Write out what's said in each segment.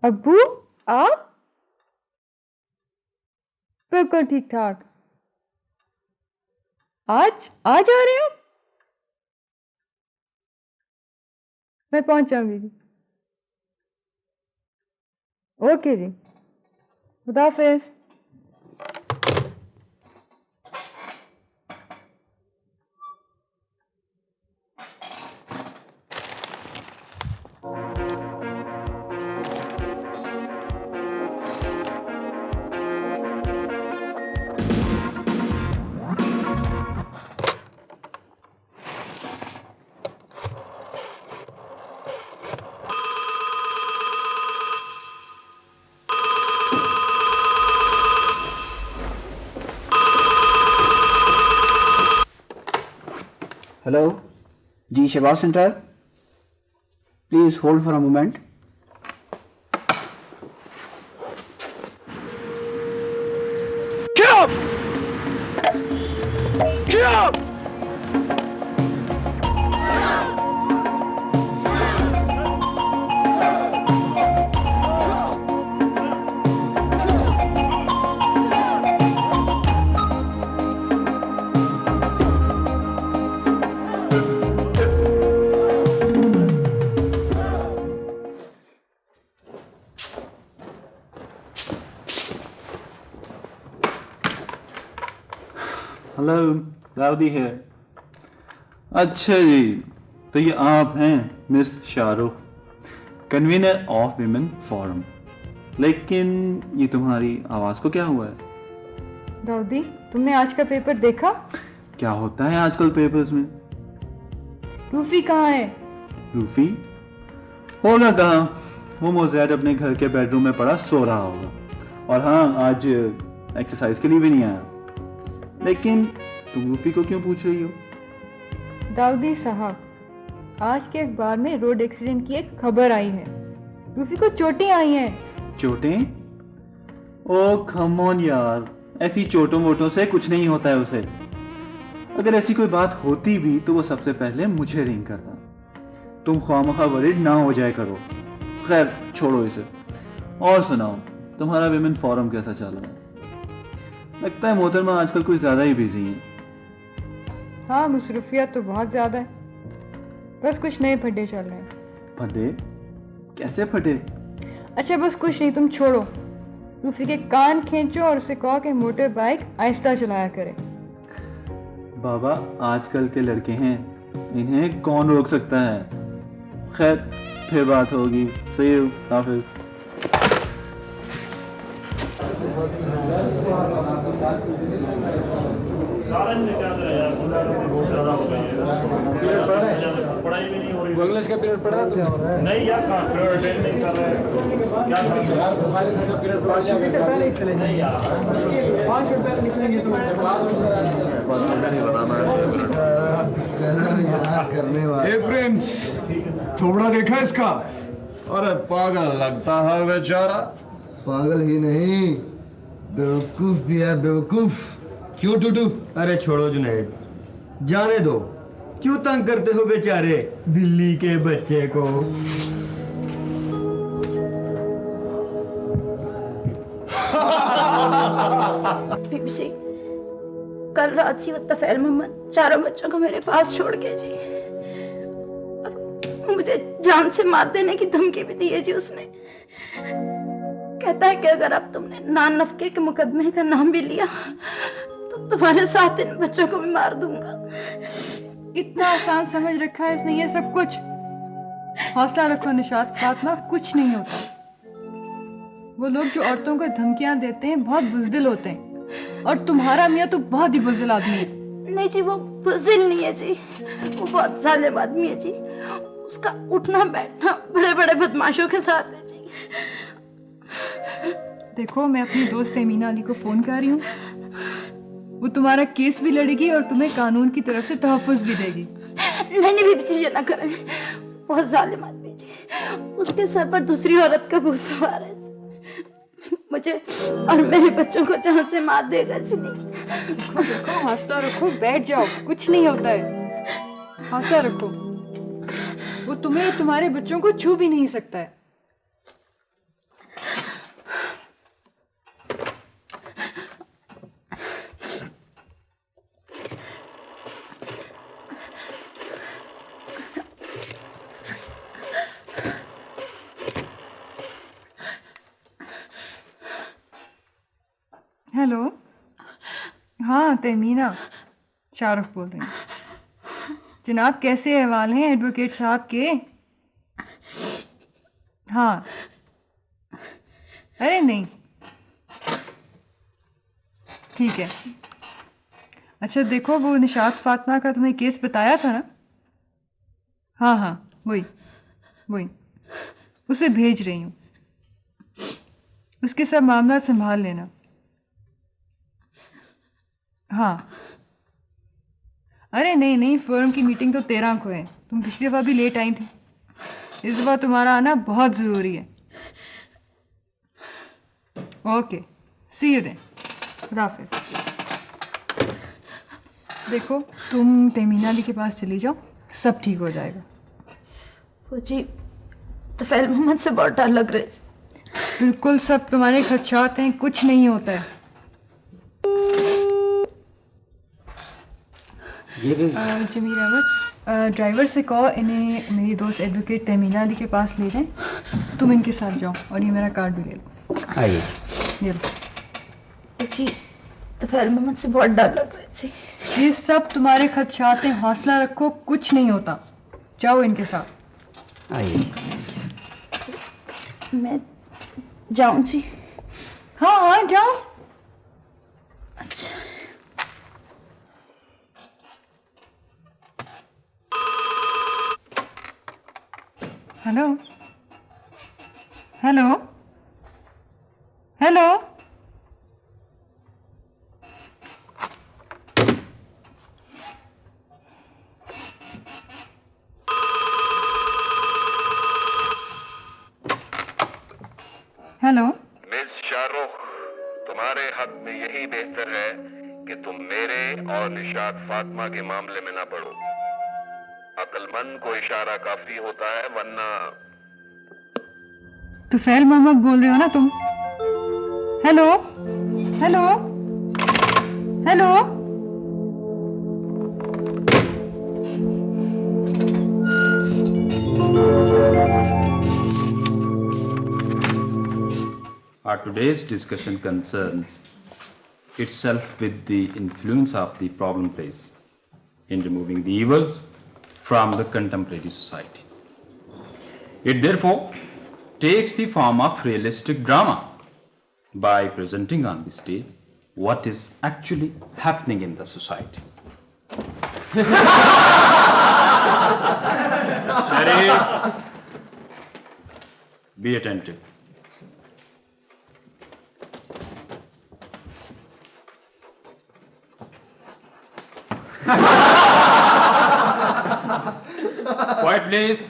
अब्बू, आप? बिल्कुल ठीक ठाक। आज आज आ रहे हो? मैं पहुंच जाऊंगी जी। ओके जी, खुदा हाफिज। हेलो जी, Shahbaz centre. Please hold for a moment. Hello, Daudi है। अच्छा जी, तो ये आप हैं miss Shahrukh, convener of women forum. लेकिन ये तुम्हारी आवाज़ को क्या हुआ है? दाऊदी, तुमने आज का पेपर देखा? क्या होता है आजकल पेपर्स में? रूफी कहाँ है? रूफी होगा कहाँ, वो मोज़ैद अपने घर के बेडरूम में पड़ा सो रहा होगा। और हाँ, आज एक्सरसाइज के लिए भी नहीं आया। लेकिन तुम रूफी को क्यों पूछ रही हो? दाऊदी साहब, आज के अखबार में रोड एक्सीडेंट की एक खबर आई है। रूफी को चोटें आई हैं। चोटें? ओ कम ऑन यार, ऐसी चोटों वोटों से कुछ नहीं होता है उसे। अगर ऐसी कोई बात होती भी तो वो सबसे पहले मुझे रिंग करता। तुम ख्वामखा वरीड ना हो जाए करो। खैर छोड़ो इसे, और सुनाओ, तुम्हारा विमेन फोरम कैसा चल रहा है? लगता है मोहतरमा आजकल कुछ ज़्यादा ही बिजी हैं। हाँ, मसरूफियत तो बहुत ज़्यादा है। बस कुछ नए फड्डे चल रहे हैं। फटे? कैसे फटे? अच्छा बस कुछ नहीं, तुम छोड़ो। रूफी के कान खींचो और उसे कहो कि मोटर बाइक आहिस्ता चलाया करे। बाबा, आजकल के लड़के हैं, इन्हें कौन रोक सकता है? खैर फिर बात होगी। सी यू, हाफिज। इंग्लिश का पीरियड पढ़ा तो नहीं यार, पीरियड अटेंड नहीं कर रहे हैं। क्या यार बुखारी सर का पीरियड पढ़ा लिया से पहले चले जाइए यार, 5 मिनट पहले निकलेंगे तो करने वाले प्रिंस, थोबड़ा देखा इसका? अरे पागल लगता है बेचारा। पागल ही नहीं, बेवकूफ भी है, बेवकूफ। क्यों टूटू? अरे छोड़ो जुनैद, जाने दो। क्यों तंग करते हो बेचारे बिल्ली के बच्चे को? बीबी जी, कल रात से वो तफैल मोहम्मद चारों बच्चों को मेरे पास छोड़ गए जी। और मुझे जान से मार देने की धमकी भी दी है जी उसने। कहता है कि अगर अब तुमने नान नफके के मुकदमे का नाम भी लिया तो तुम्हारे साथ इन बच्चों को भी मार दूंगा। इतना आसान समझ रखा है उसने ये सब कुछ। हौसला रखो निशात, फातिमा, कुछ नहीं होता। वो लोग जो औरतों को धमकियां देते हैं बहुत बुज़दिल होते हैं, और तुम्हारा मियाँ तो बहुत ही बुज़दिल आदमी है। नहीं जी, वो बुज़दिल नहीं है जी, वो बहुत जालिम आदमी है जी। उसका उठना बैठना बड़े बड़े बदमाशों के साथ है जी। देखो, मैं अपनी दोस्त एमीना अली को फोन कर रही हूँ। वो तुम्हारा केस भी लड़ेगी और तुम्हें कानून की तरफ से तहफ़्फ़ुज़ भी देगी। नहीं बीबी जी, ये ना करें, बहुत जालिम आदमी जी। उसके सर पर दूसरी औरत का भूत सवार है जी। मुझे और मेरे बच्चों को जान से मार देगा जी। नहीं, देखो, हौसला रखो, बैठ जाओ, कुछ नहीं होता है। हौसला रखो, वो तुम्हें तुम्हारे बच्चों को छू भी नहीं सकता है। हाँ तहमीना, शाहरुख बोल रही हूँ। जनाब कैसे अहवाल हैं एडवोकेट साहब के? हाँ, अरे नहीं, ठीक है। अच्छा देखो, वो निशात फातिमा का तुम्हें केस बताया था ना? हाँ हाँ, वही वही, उसे भेज रही हूँ। उसके सब मामला संभाल लेना। हाँ, अरे नहीं नहीं, फर्म की मीटिंग तो 13 को है। तुम पिछली दफ़ा भी लेट आई थी, इस दफ़ा तुम्हारा आना बहुत ज़रूरी है। ओके, सी यू देन, खुदा हाफिज़। देखो तुम तहमीना अली के पास चली जाओ, सब ठीक हो जाएगा। फौजी, तफैल मोहम्मद से बहुत डर लग रहा है। बिल्कुल, सब तुम्हारे खदशात हैं, कुछ नहीं होता है। जमीर अहमद, ड्राइवर से कहो इन्हें मेरी दोस्त एडवोकेट तहमीना अली के पास ले जाएं। तुम इनके साथ जाओ और ये मेरा कार्ड भी ले लो। आइए। ये लो। फौजी, तफैल मोहम्मद से बहुत डर लग रहा है। ये सब तुम्हारे खदशात हैं, हौसला रखो, कुछ नहीं होता। जाओ इनके साथ। आइए। मैं जाऊं जी? हाँ हाँ जाओ। अच्छा। Hello hello hello, hello. Miss Shahrukh, तुम्हारे हक में यही बेहतर है कि तुम मेरे और निशात फातिमा के मामले में ना पड़ो। अक्लमंद को इशारा काफी होता है, वरना। तुफैल मोहम्मद बोल रहे हो ना तुम? Hello hello hello. Our today's discussion concerns itself with the influence of the problem place in removing the evils from the contemporary society. It therefore takes the form of realistic drama by presenting on the stage what is actually happening in the society. Sharif, be attentive. Quiet, please.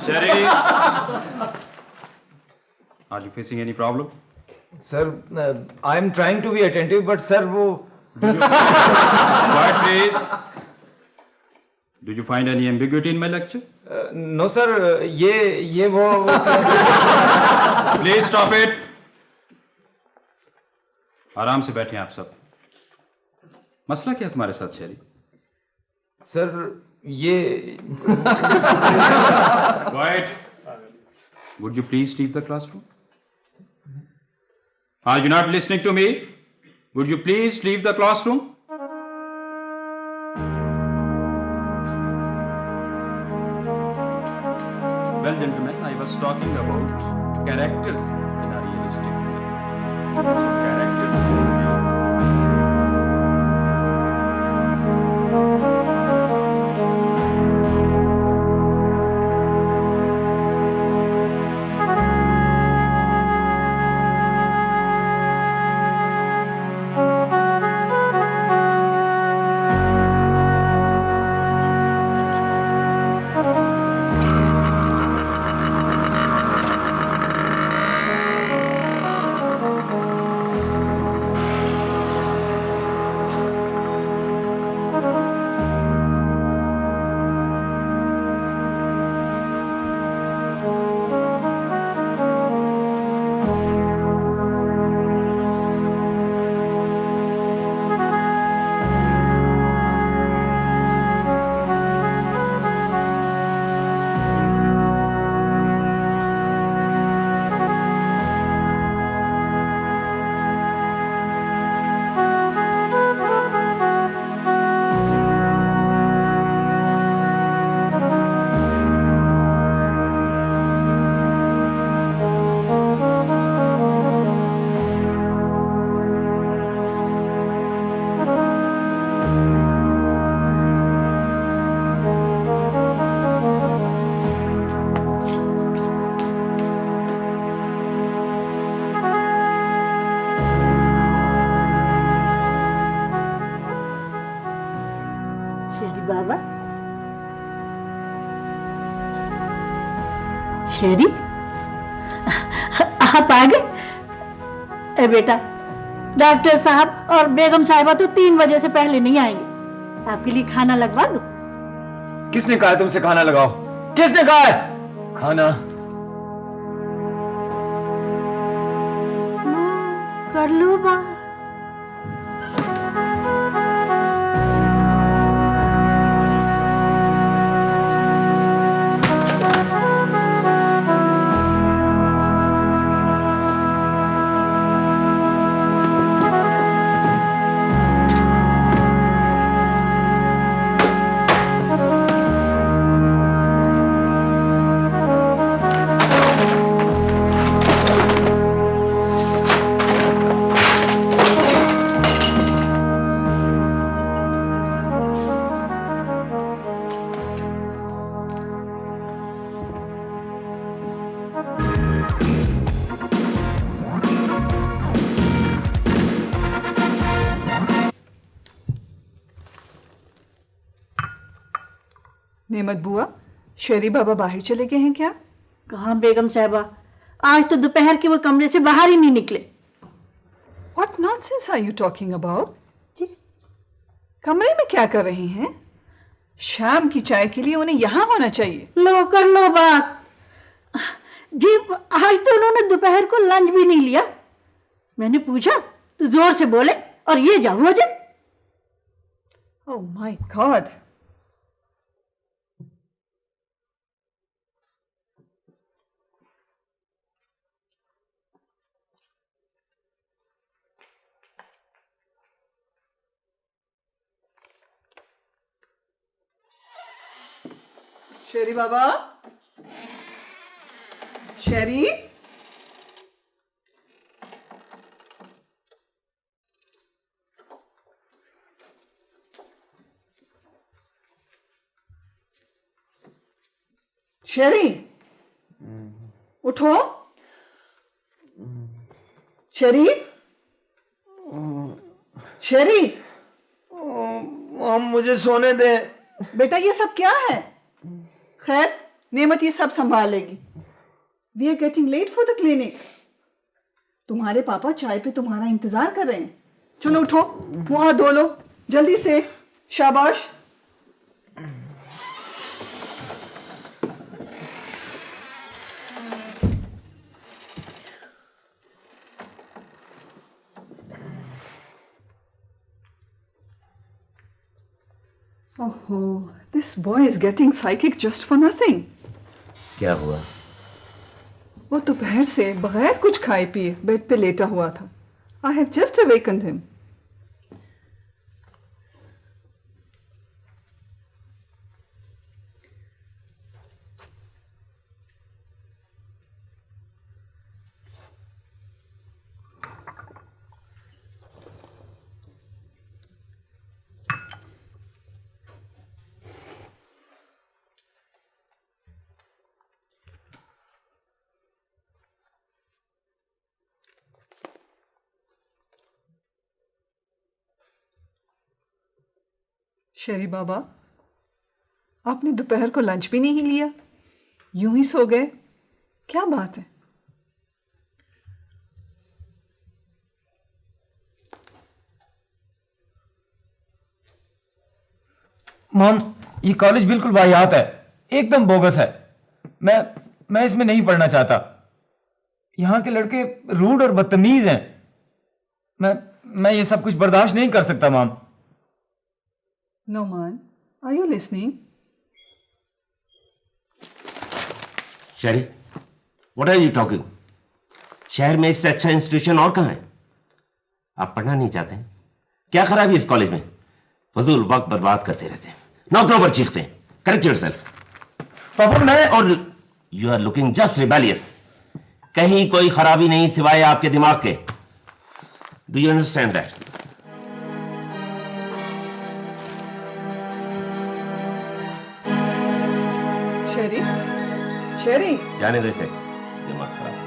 Sharif, are you facing any problem? Sir, I am trying to be attentive but sir वो Quiet, please. Did you find any ambiguity in my lecture? No sir, ये वो Please stop it. आराम से बैठे आप सब। मसला क्या है तुम्हारे साथ शेरी? सर ये Quiet. Would you please leave the classroom? Are you not listening to me? Would you please leave the classroom? Well, gentlemen, I was talking about characters in a realistic way. So, characters. शेरी बाबा, शेरी आप आ गए? ए बेटा, doctor साहब और बेगम साहिबा तो 3 बजे से पहले नहीं आएंगे। आपके लिए खाना लगवा दूं? किसने कहा है तुमसे खाना लगाओ? किसने कहा है खाना? कर लो बा। नेमत बुआ, शेरी बाबा बाहर चले गए हैं क्या? कहाँ बेगम साहिबा, आज तो दोपहर के वो कमरे से बाहर ही नहीं निकले। What nonsense are you talking about? जी? कमरे में क्या कर रही हैं? शाम की चाय के लिए उन्हें यहाँ होना चाहिए। लो कर लो बात। जी आज तो उन्होंने दोपहर को लंच भी नहीं लिया। मैंने पूछा तो जोर से बोले और ये जाओ वो जा। Oh my God! शेरी बाबा, शेरी, शेरी, उठो। शेरी, शेरी, मुझे सोने दे। बेटा ये सब क्या है? खैर, नेमत ये सब संभाल लेगी। We are getting late for the clinic. तुम्हारे पापा चाय पे तुम्हारा इंतजार कर रहे हैं। चलो उठो, मुंह हाथ धो लो जल्दी से। शाबाश। Oh, this boy is getting psychic just for nothing. क्या हुआ? वो दोपहर से बगैर कुछ खाए पिए बेड पे लेटा हुआ था। I have just awakened him. शेरी बाबा, आपने दोपहर को लंच भी नहीं लिया, यूं ही सो गए, क्या बात है? मॉम, ये कॉलेज बिल्कुल वाहियात है, एकदम बोगस है। मैं इसमें नहीं पढ़ना चाहता। यहाँ के लड़के रूड और बदतमीज हैं। मैं ये सब कुछ बर्दाश्त नहीं कर सकता mom. Noman, are you listening? Sheri, what are you talking? शहर में इससे अच्छा इंस्टीट्यूशन और कहाँ है? आप पढ़ना नहीं चाहते हैं? क्या खराबी है इस कॉलेज में? फजूल वक्त बर्बाद करते रहते हैं, नौकरों पर चीखते हैं। Correct yourself. पापा मैं और you are looking just rebellious. कहीं कोई खराबी नहीं सिवाय आपके दिमाग के। Do you understand that? Sherry, Sherry, जाने दो इसे, दिमाग खराब।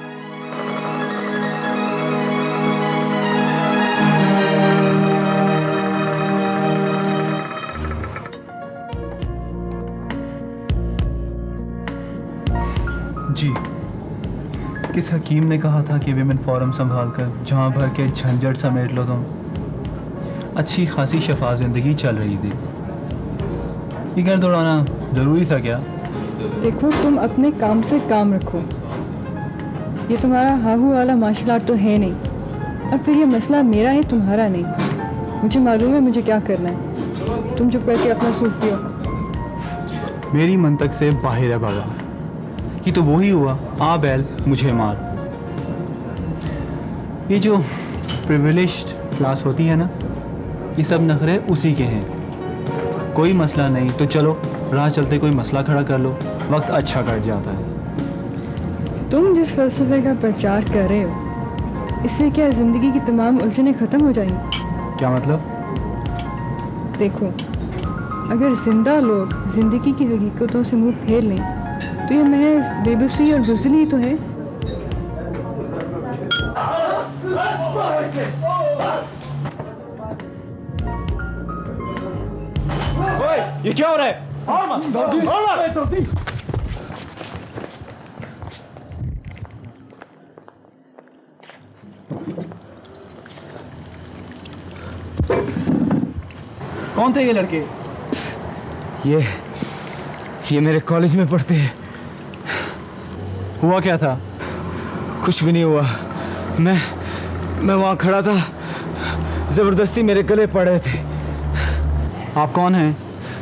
जी, किस हकीम ने कहा था कि विमेन फोरम संभाल कर जहाँ भर के झंझट समेट लो तुम? अच्छी खासी शफाफ ज़िंदगी चल रही थी, ये घर दौड़ाना ज़रूरी था क्या? देखो, तुम अपने काम से काम रखो। ये तुम्हारा हाहू वाला मार्शल आर्ट तो है नहीं, और फिर ये मसला मेरा है, तुम्हारा नहीं। मुझे मालूम है मुझे क्या करना है। तुम चुप करके अपना सूप पियो। मेरी मंतक से बाहर है बाबा, कि तो वही हुआ, आ बैल मुझे मार। ये जो प्रिविलेज्ड क्लास होती है ना, ये सब नखरे उसी के हैं। कोई मसला नहीं तो चलो राह चलते कोई मसला खड़ा कर लो, वक्त अच्छा कट जाता है। तुम जिस फलसफे का प्रचार कर रहे हो, इससे क्या ज़िंदगी की तमाम उलझनें ख़त्म हो जाएंगी? क्या मतलब? देखो, अगर जिंदा लोग ज़िंदगी की हकीकतों से मुंह फेर लें तो ये महज बेबसी और बुज़दिली ही तो है। ये क्या हो रहा है? कौन थे ये लड़के? ये मेरे कॉलेज में पढ़ते हैं। हुआ क्या था? कुछ भी नहीं हुआ। मैं वहाँ खड़ा था, जबरदस्ती मेरे गले पड़ रहे थे। आप कौन हैं?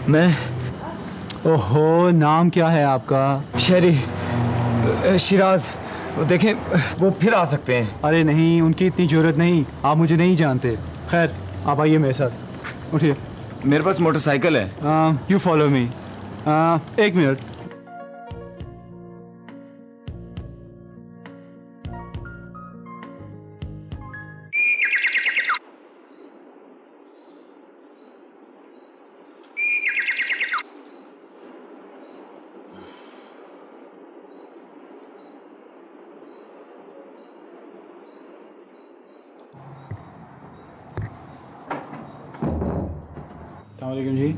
मैं ओहो, नाम क्या है आपका? शहरी शिराज। देखें, वो फिर आ सकते हैं। अरे नहीं, उनकी इतनी ज़रूरत नहीं, आप मुझे नहीं जानते। खैर, आप आइए मेरे साथ, उठिए। मेरे पास मोटरसाइकिल है। You follow me. एक मिनट। अस्सलामुअलैकुम जी,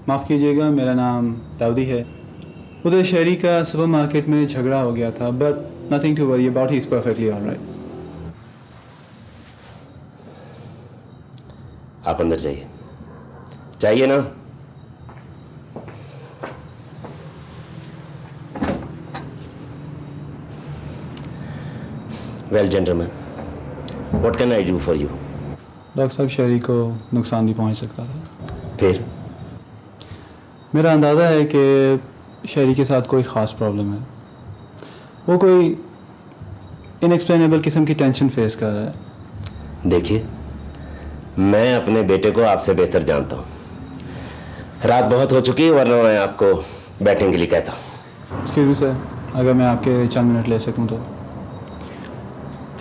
माफ़ कीजिएगा, मेरा नाम दाऊदी है। उधर शहरी का सुपरमार्केट में झगड़ा हो गया था, but nothing to worry about, he is perfectly alright. आप अंदर जाइए। चाहिए ना? Well gentleman, what can I do for you? Doctor साहब, शहरी को नुकसान भी पहुंच सकता था। फिर? मेरा अंदाज़ा है कि शहरी के साथ कोई ख़ास प्रॉब्लम है। वो कोई इनएक्सप्लेनेबल किस्म की टेंशन फेस कर रहा है। देखिए, मैं अपने बेटे को आपसे बेहतर जानता हूँ। रात बहुत हो चुकी है, वरना मैं आपको बैठने के लिए कहता हूँ। एक्सक्यूज मी सर, अगर मैं आपके चंद मिनट ले सकूँ तो।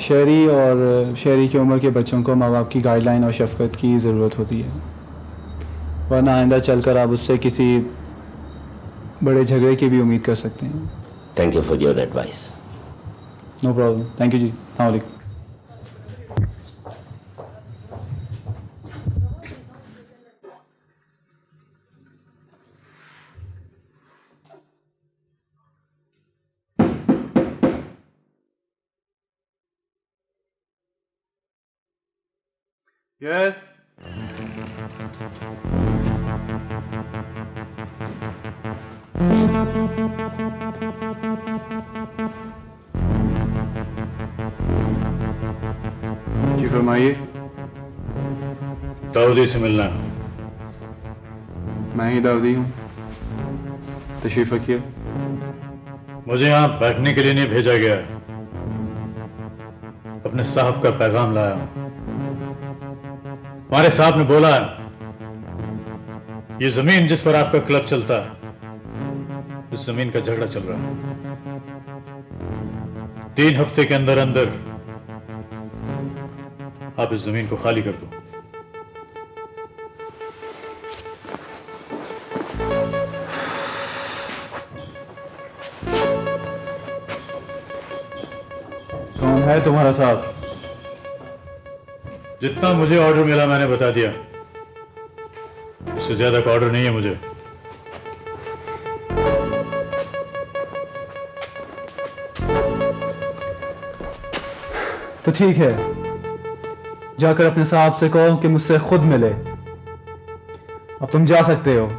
शहरी और शहरी की उम्र के बच्चों को माँ बाप की गाइडलाइन और शफकत की ज़रूरत होती है, वरना आइंदा चलकर आप उससे किसी बड़े झगड़े की भी उम्मीद कर सकते हैं। Thank you for your advice. No problem, thank you जी। अस्सलाम वालेकुम। Yes. जी फरमाइए। दाऊदी से मिलना। मैं ही दाऊदी हूँ, तशरीफ रखिए। मुझे यहाँ बैठने के लिए नहीं भेजा गया है, अपने साहब का पैगाम लाया हूँ। हमारे साहब ने बोला है, ये जमीन जिस पर आपका क्लब चलता है, इस जमीन का झगड़ा चल रहा है। 3 हफ्ते के अंदर अंदर आप इस जमीन को खाली कर दो। कौन है तुम्हारा साहब? जितना मुझे ऑर्डर मिला मैंने बता दिया, इससे ज्यादा का ऑर्डर नहीं है मुझे। तो ठीक है, जाकर अपने साहब से कहो कि मुझसे खुद मिले। अब तुम जा सकते हो।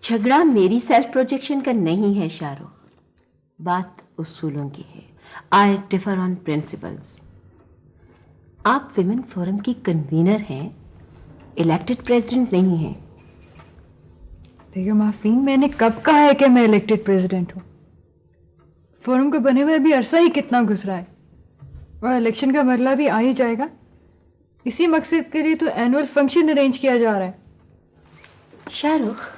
झगड़ा मेरी सेल्फ प्रोजेक्शन का नहीं है शाहरुख, बात उसूलों की है। आई डिफर ऑन प्रिंसिपल्स। आप विमेन फोरम की कन्वीनर हैं, इलेक्टेड प्रेसिडेंट नहीं हैं। बेगम आफरीन, मैंने कब कहा है कि मैं इलेक्टेड प्रेसिडेंट हूँ? फोरम को बने हुए अभी अरसा ही कितना गुजरा है और इलेक्शन का मरला भी आ ही जाएगा। इसी मकसद के लिए तो एनुअल फंक्शन अरेंज किया जा रहा है। शाहरुख,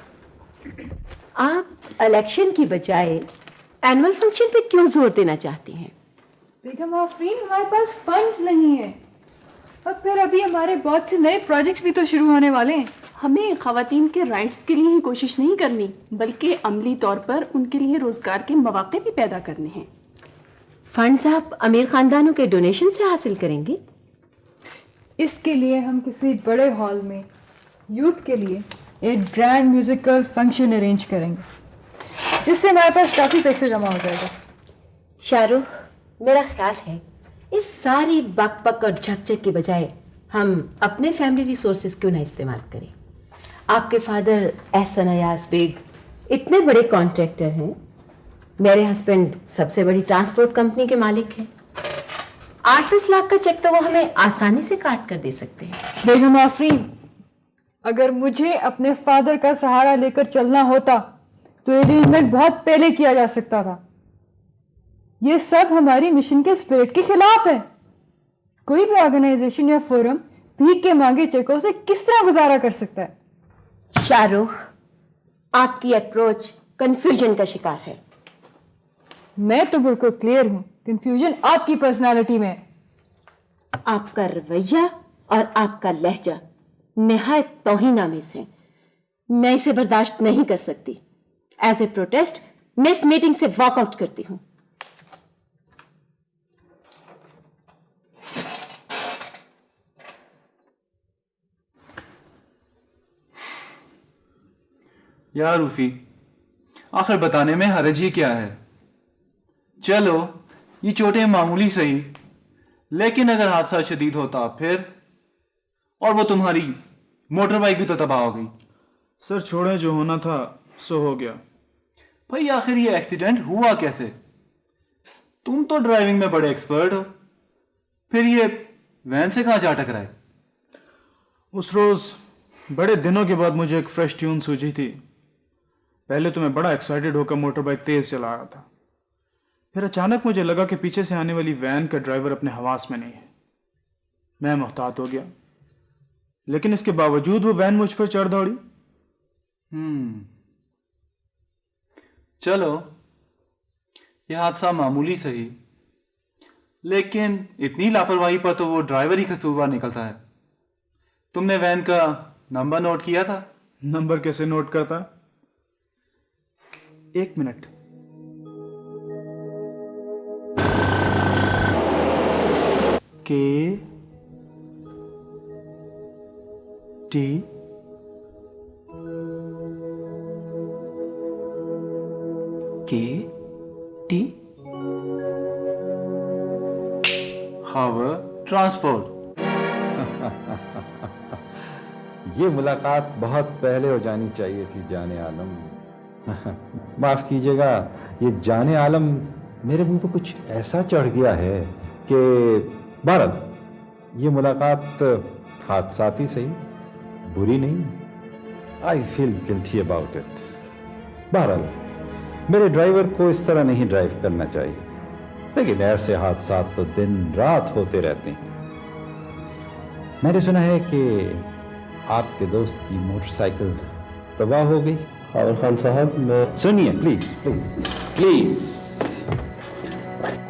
आप इलेक्शन की बजाय एनुअल फंक्शन पे क्यों जोर देना चाहती हैं? बेगम आफरीन, हमारे पास फंड्स नहीं है और फिर अभी हमारे बहुत से नए प्रोजेक्ट्स भी तो शुरू होने वाले हैं। हमें खवातीन के राइट्स के लिए ही कोशिश नहीं करनी, बल्कि अमली तौर पर उनके लिए रोजगार के मौके भी पैदा करने हैं। फंड्स आप अमीर खानदानों के डोनेशन से हासिल करेंगे? इसके लिए हम किसी बड़े हॉल में यूथ के लिए एक ग्रैंड म्यूजिकल फंक्शन अरेंज करेंगे, जिससे हमारे पास काफ़ी पैसे जमा हो जाएगा। शाहरुख, मेरा ख्याल है इस सारी बक बक और झकझक के बजाय हम अपने फैमिली रिसोर्सेज क्यों ना इस्तेमाल करें। आपके फादर एहसन अयाज बेग इतने बड़े कॉन्ट्रैक्टर हैं, मेरे हस्बैंड सबसे बड़ी ट्रांसपोर्ट कंपनी के मालिक हैं। 8-10 लाख का चेक तो वो हमें आसानी से काट कर दे सकते हैं। बेगम आफरीन, अगर मुझे अपने फादर का सहारा लेकर चलना होता तो अरेंजमेंट बहुत पहले किया जा सकता था। ये सब हमारी मिशन के स्पिरिट के खिलाफ है। कोई भी ऑर्गेनाइजेशन या फोरम भीख के मांगे चेकों से किस तरह गुजारा कर सकता है? शाहरुख, आपकी अप्रोच कंफ्यूजन का शिकार है। मैं तो बिल्कुल क्लियर हूं, कंफ्यूजन आपकी पर्सनालिटी में है। आपका रवैया और आपका लहजा निहायत तौहीनामेज़ है। मैं इसे बर्दाश्त नहीं कर सकती। एज ए प्रोटेस्ट मैं इस मीटिंग से वॉकआउट करती हूं। यार रूफी, आखिर बताने में हरज ही क्या है? चलो, ये चोटें मामूली सही, लेकिन अगर हादसा शदीद होता फिर? और वो तुम्हारी मोटर बाइक भी तो तबाह हो गई। सर छोड़ें, जो होना था सो हो गया। भाई आखिर ये एक्सीडेंट हुआ कैसे? तुम तो ड्राइविंग में बड़े एक्सपर्ट हो, फिर ये वैन से कहां जा टकराए? उस रोज बड़े दिनों के बाद मुझे एक फ्रेश ट्यून सूझी थी। पहले तो मैं बड़ा एक्साइटेड होकर मोटर बाइक तेज चला रहा था, फिर अचानक मुझे लगा कि पीछे से आने वाली वैन का ड्राइवर अपने हवास में नहीं है। मैं मुहतात हो गया, लेकिन इसके बावजूद वो वैन मुझ पर चढ़ दौड़ी। चलो, यह हादसा मामूली सही, लेकिन इतनी लापरवाही पर तो वो ड्राइवर ही कसूरवार निकलता है। तुमने वैन का नंबर नोट किया था? नंबर कैसे नोट करता? 1 मिनट। के टी के टी खबर ट्रांसपोर्ट। ये मुलाकात बहुत पहले हो जानी चाहिए थी जाने आलम। माफ कीजिएगा, ये जाने आलम मेरे मुंह पे कुछ ऐसा चढ़ गया है कि बहरहाल ये मुलाकात हादसाती सही, बुरी नहीं। I feel guilty about it. बहरहाल मेरे ड्राइवर को इस तरह नहीं ड्राइव करना चाहिए, लेकिन ऐसे हादसात तो दिन रात होते रहते हैं। मैंने सुना है कि आपके दोस्त की मोटरसाइकिल तबाह हो गई। खावर खान साहब, मैं सुनिए प्लीज प्लीज प्लीज।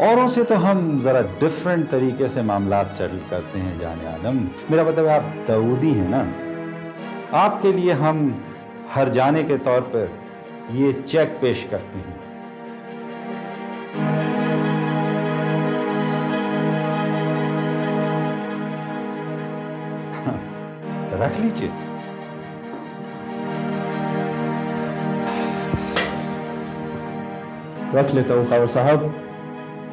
औरों से तो हम जरा डिफरेंट तरीके से मामलात सेटल करते हैं जाने आलम। मेरा मतलब आप दाऊदी हैं ना, आपके लिए हम हर जाने के तौर पर ये चेक पेश करते हैं। रख लीजिए। रख लेता हूँ खावर साहब,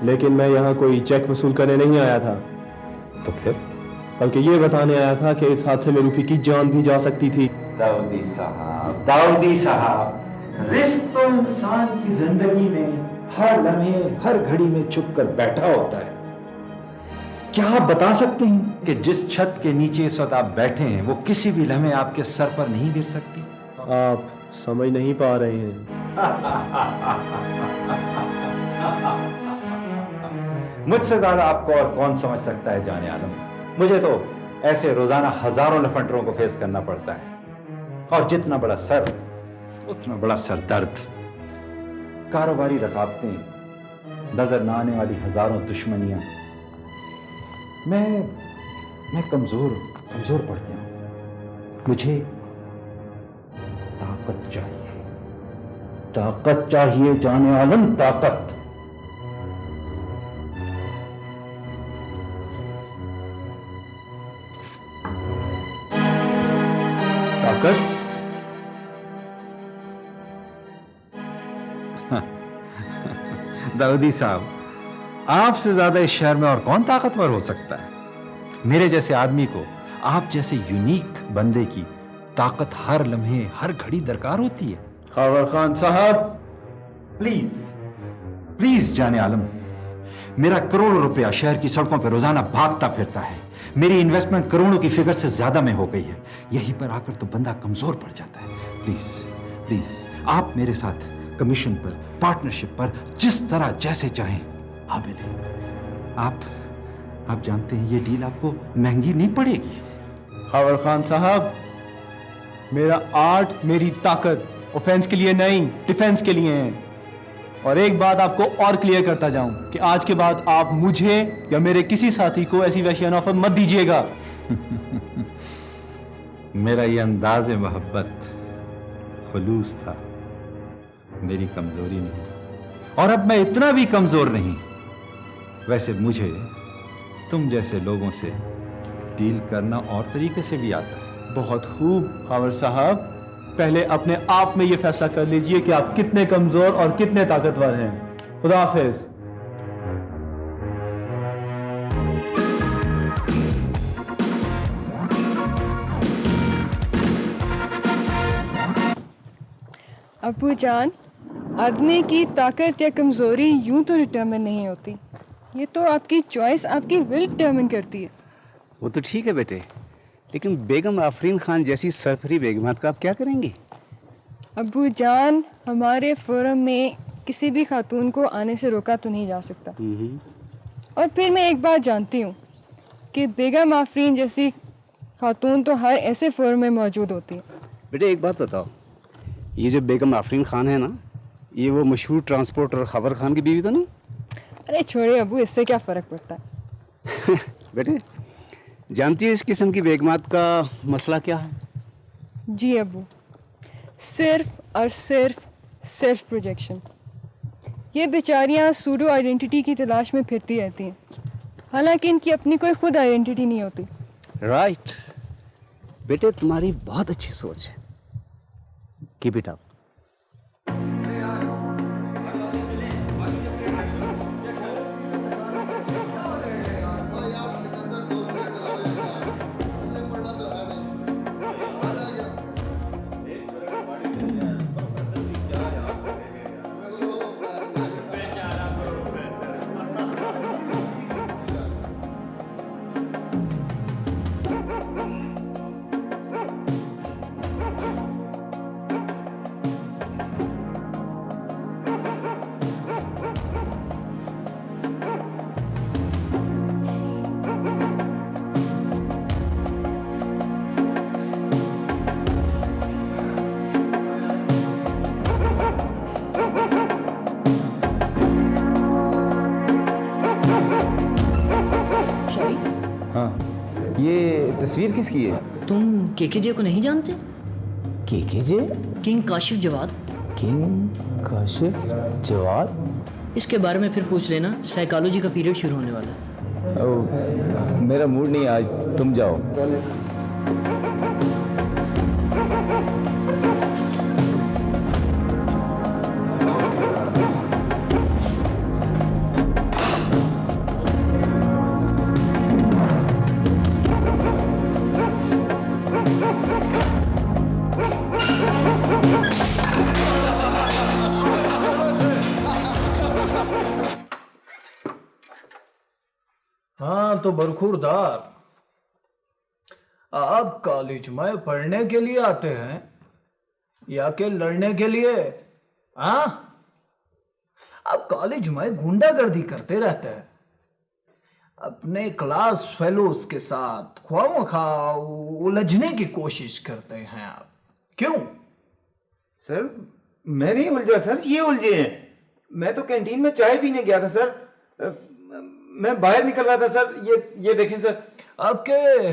लेकिन मैं यहाँ कोई चेक वसूल करने नहीं आया था। तो फिर? बल्कि ये बताने आया था कि इस हादसे में रूफी की जान भी जा सकती थी। दाऊदी साहब, रिस्क तो इंसान की जिंदगी में हर लम्हे हर घड़ी में छुप कर बैठा होता है। क्या आप बता सकते हैं कि जिस छत के नीचे इस वक्त आप बैठे हैं वो किसी भी लम्हे आपके सर पर नहीं गिर सकती? आप समझ नहीं पा रहे हैं। मुझसे ज्यादा आपको और कौन समझ सकता है जाने आलम। मुझे तो ऐसे रोजाना हजारों लफंडरों को फेस करना पड़ता है, और जितना बड़ा सर उतना बड़ा सर दर्द। कारोबारी रकावटें, नजर न आने वाली हजारों दुश्मनियां। मैं कमजोर पड़ गया हूं। मुझे ताकत चाहिए जाने आलम, ताकत। दाऊदी साहब, आपसे ज्यादा इस शहर में और कौन ताकतवर हो सकता है? मेरे जैसे आदमी को आप जैसे यूनिक बंदे की ताकत हर लम्हे हर घड़ी दरकार होती है। खावर खान साहब, प्लीज जाने आलम, मेरा करोड़ों रुपया शहर की सड़कों पर रोजाना भागता फिरता है। मेरी इन्वेस्टमेंट करोड़ों की फिगर से ज्यादा में हो गई है। यहीं पर आकर तो बंदा कमजोर पड़ जाता है। प्लीज आप मेरे साथ कमीशन पर, पार्टनरशिप पर, जिस तरह जैसे चाहें आप मिलें। आप जानते हैं ये डील आपको महंगी नहीं पड़ेगी। खावर खान साहब, मेरा आर्ट, मेरी ताकत ऑफेंस के लिए नहीं, डिफेंस के लिए है। और एक बात आपको और क्लियर करता जाऊं कि आज के बाद आप मुझे या मेरे किसी साथी को ऐसी वैश्याना ऑफर मत दीजिएगा। मेरा ये अंदाज़े मोहब्बत खुलूस था, मेरी कमजोरी नहीं। और अब मैं इतना भी कमजोर नहीं। वैसे मुझे तुम जैसे लोगों से डील करना और तरीके से भी आता है। बहुत खूब खावर साहब, पहले अपने आप में यह फैसला कर लीजिए कि आप कितने कमजोर और कितने ताकतवर हैं। खुदा हाफिज। अबू जान, आदमी की ताकत या कमजोरी यूं तो डिटर्मिन नहीं होती। ये तो आपकी चॉइस, आपकी विल डिटर्मिन करती है। वो तो ठीक है बेटे, लेकिन बेगम आफरीन खान जैसी सरफरी बेगमात का आप क्या करेंगे? अबू जान, हमारे फोरम में किसी भी खातून को आने से रोका तो नहीं जा सकता। और फिर मैं एक बात जानती हूँ कि बेगम आफरीन जैसी खातून तो हर ऐसे फोरम में मौजूद होती है। बेटे एक बात बताओ, ये जो बेगम आफरीन खान है ना, ये वो मशहूर ट्रांसपोर्टर खबर खान की बीवी तो नहीं? अरे छोड़िए अबू, इससे क्या फ़र्क पड़ता है। बेटे जानती है इस किस्म की बेगमात का मसला क्या है? जी अबू, सिर्फ और सिर्फ सेल्फ प्रोजेक्शन। ये बेचारियाँ सूडो आइडेंटिटी की तलाश में फिरती रहती हैं, हालांकि इनकी अपनी कोई खुद आइडेंटिटी नहीं होती। राइट बेटे, तुम्हारी बहुत अच्छी सोच है। Keep it up. ये तस्वीर किसकी है? तुम केकेजे को नहीं जानते? केकेजे? किंग काशिफ जवाद। किंग काशिफ जवाद? इसके बारे में फिर पूछ लेना, साइकोलॉजी का पीरियड शुरू होने वाला है। मेरा मूड नहीं आज, तुम जाओ। हाँ तो बरखुरदार, आप कॉलेज में पढ़ने के लिए आते हैं या के लड़ने के लिए? हाँ, आप कॉलेज में गुंडागर्दी करते रहते हैं, अपने क्लास फेलोज के साथ ख्वामखा उलझने की कोशिश करते हैं आप, क्यों? सर मैं नहीं उलझा सर, ये उलझे हैं। मैं तो कैंटीन में चाय पीने गया था सर, मैं बाहर निकल रहा था सर। ये देखें सर। आपके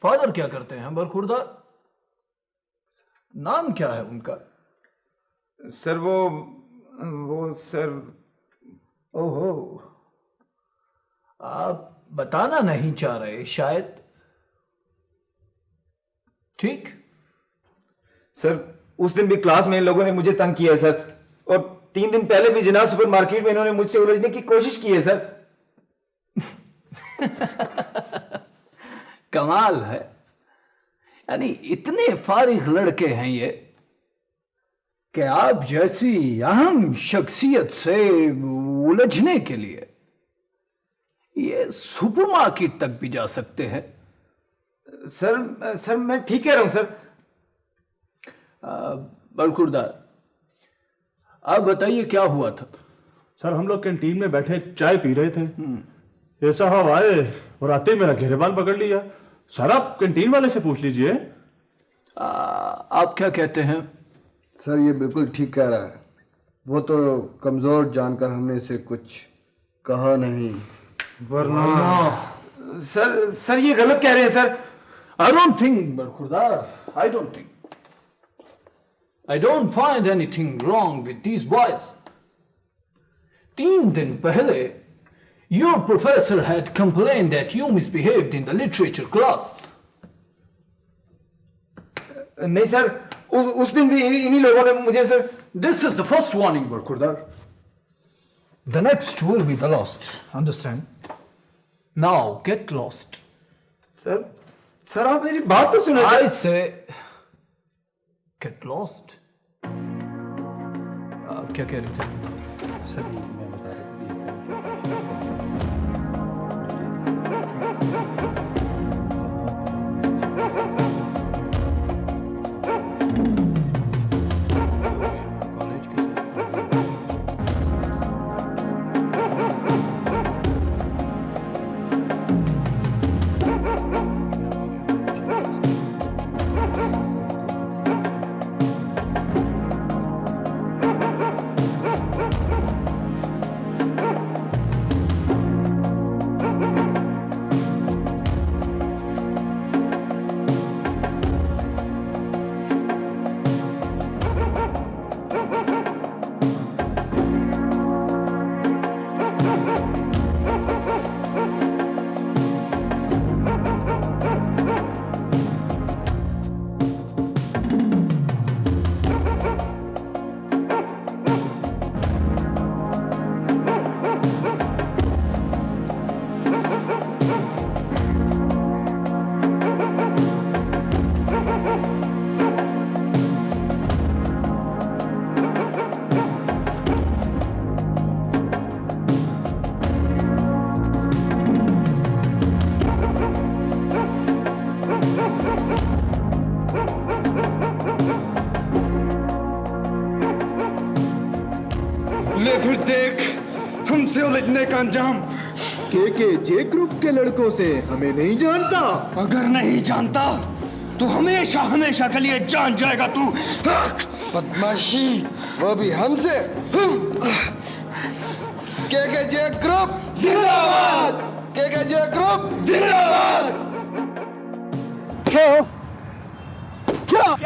फादर क्या करते हैं बरखुरदार? नाम क्या है उनका? सर वो सर, ओहो, आप बताना नहीं चाह रहे शायद। ठीक सर, उस दिन भी क्लास में इन लोगों ने मुझे तंग किया है सर, और 3 दिन पहले भी जिना सुपर मार्केट में इन्होंने मुझसे उलझने की कोशिश की है सर। कमाल है, यानी इतने फारिग लड़के हैं ये कि आप जैसी अहम शख्सियत से उलझने के लिए ये सुपरमार्केट तक भी जा सकते हैं। सर मैं ठीक कह रहा हूं सर। बरखुरदार, आप बताइए क्या हुआ था? सर हम लोग कैंटीन में बैठे चाय पी रहे थे, ये साहब आए और आते ही मेरा घेरेबान पकड़ लिया। सर आप कैंटीन वाले से पूछ लीजिए। आप क्या कहते हैं? सर ये बिल्कुल ठीक कह रहा है, वो तो कमजोर जानकर हमने इसे कुछ कहा नहीं, वरना सर ये गलत कह रहे हैं sir. I don't think, Barkhurdar, I don't find anything wrong with these boys. 3 दिन पहले your professor had complained that you misbehaved in the literature class. नहीं सर, उस दिन भी इन्हीं लोगों ने मुझे sir. This is the first warning, Barkhurdar. The next will be the last. Understand? Now get lost. Sir आप मेरी बात तो सुनो sir. I say get lost. आप क्या कह रहे थे? सर मैं बता रहा ले फिर देख हमसे उलझने का अंजाम। के ग्रुप के लड़कों से हमें नहीं जानता? अगर नहीं जानता तो हमेशा हमेशा के लिए जान जाएगा तू। बदमाशी, वो भी हमसे। के ग्रुप जिंदाबाद, के ग्रुप जिंदाबाद। Kill. Kill.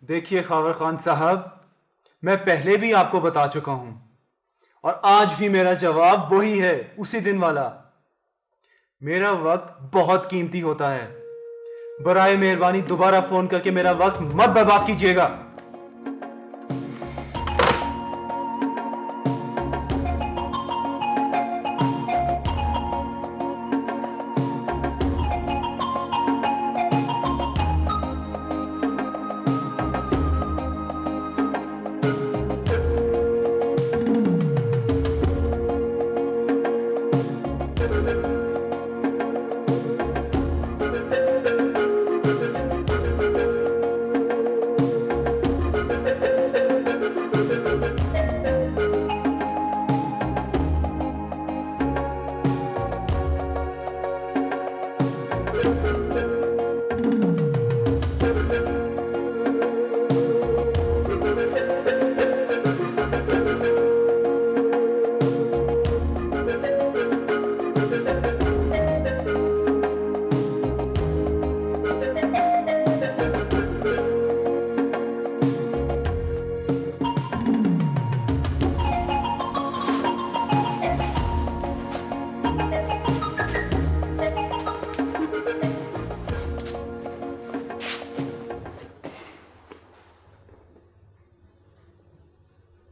देखिए खावर खान साहब, मैं पहले भी आपको बता चुका हूं और आज भी मेरा जवाब वही है, उसी दिन वाला। मेरा वक्त बहुत कीमती होता है। बराए मेहरबानी दोबारा फोन करके मेरा वक्त मत बर्बाद कीजिएगा।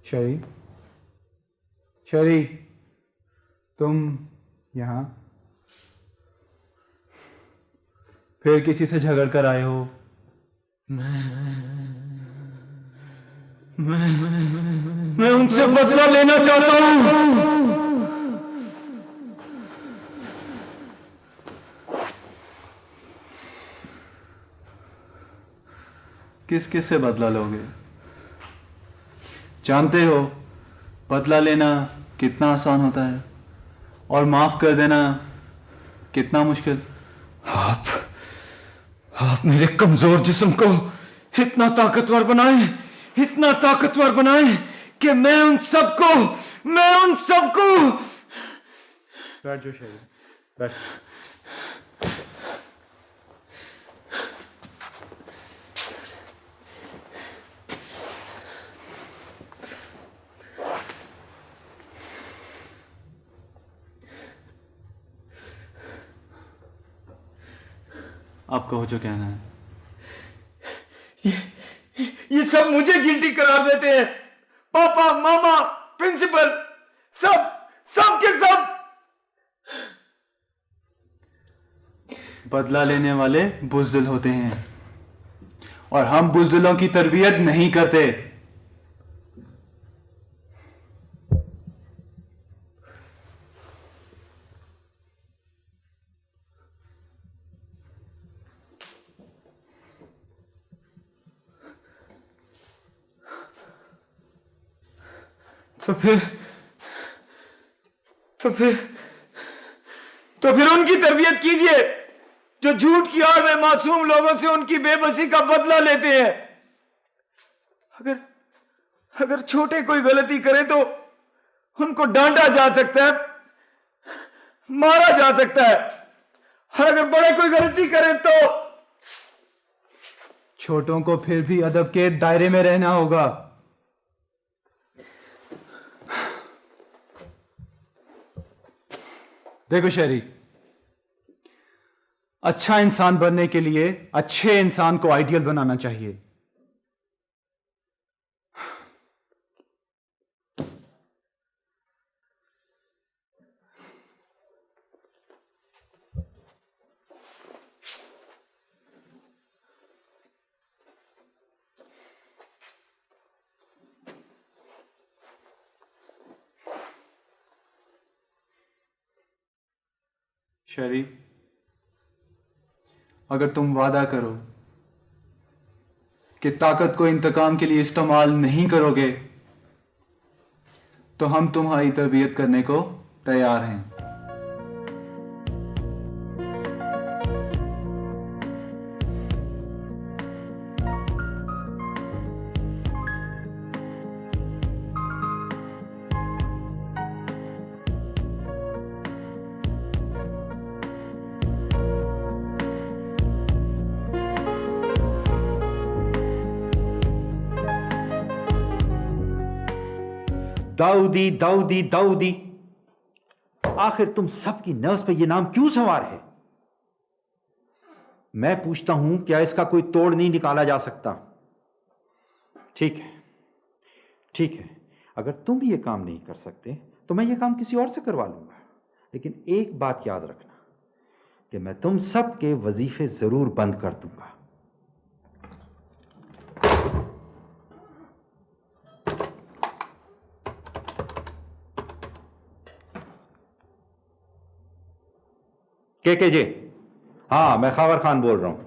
शरी, शरी, तुम यहां फिर किसी से झगड़ कर आए हो? मैं उनसे बदला लेना चाहता हूं। किस किस से बदला लोगे? जानते हो बदला लेना कितना आसान होता है और माफ कर देना कितना मुश्किल। आप मेरे कमजोर जिस्म को इतना ताकतवर बनाए कि मैं उन सबको बैठ जाओ शरी, बैठ। आप कहो जो कहना है। ये सब मुझे गिल्टी करार देते हैं। पापा, मामा, प्रिंसिपल, सब के सब। बदला लेने वाले बुज़दिल होते हैं और हम बुज़दिलों की तरबियत नहीं करते। तो फिर उनकी तरबियत कीजिए जो झूठ की आड़ में मासूम लोगों से उनकी बेबसी का बदला लेते हैं। अगर छोटे कोई गलती करे तो उनको डांटा जा सकता है, मारा जा सकता है, और अगर बड़े कोई गलती करे तो छोटों को फिर भी अदब के दायरे में रहना होगा। देखो शहरी, अच्छा इंसान बनने के लिए अच्छे इंसान को आइडियल बनाना चाहिए। शरी, अगर तुम वादा करो कि ताकत को इंतकाम के लिए इस्तेमाल नहीं करोगे तो हम तुम्हारी तरबियत करने को तैयार हैं। दाऊदी दाऊदी दाऊदी, आखिर तुम सबकी नर्व्स पे ये नाम क्यों सवार है? मैं पूछता हूं, क्या इसका कोई तोड़ नहीं निकाला जा सकता? ठीक है, ठीक है, अगर तुम ये काम नहीं कर सकते तो मैं ये काम किसी और से करवा लूंगा। लेकिन एक बात याद रखना कि मैं तुम सबके वजीफे जरूर बंद कर दूंगा। के जे, हाँ, मैं खावर खान बोल रहा हूं।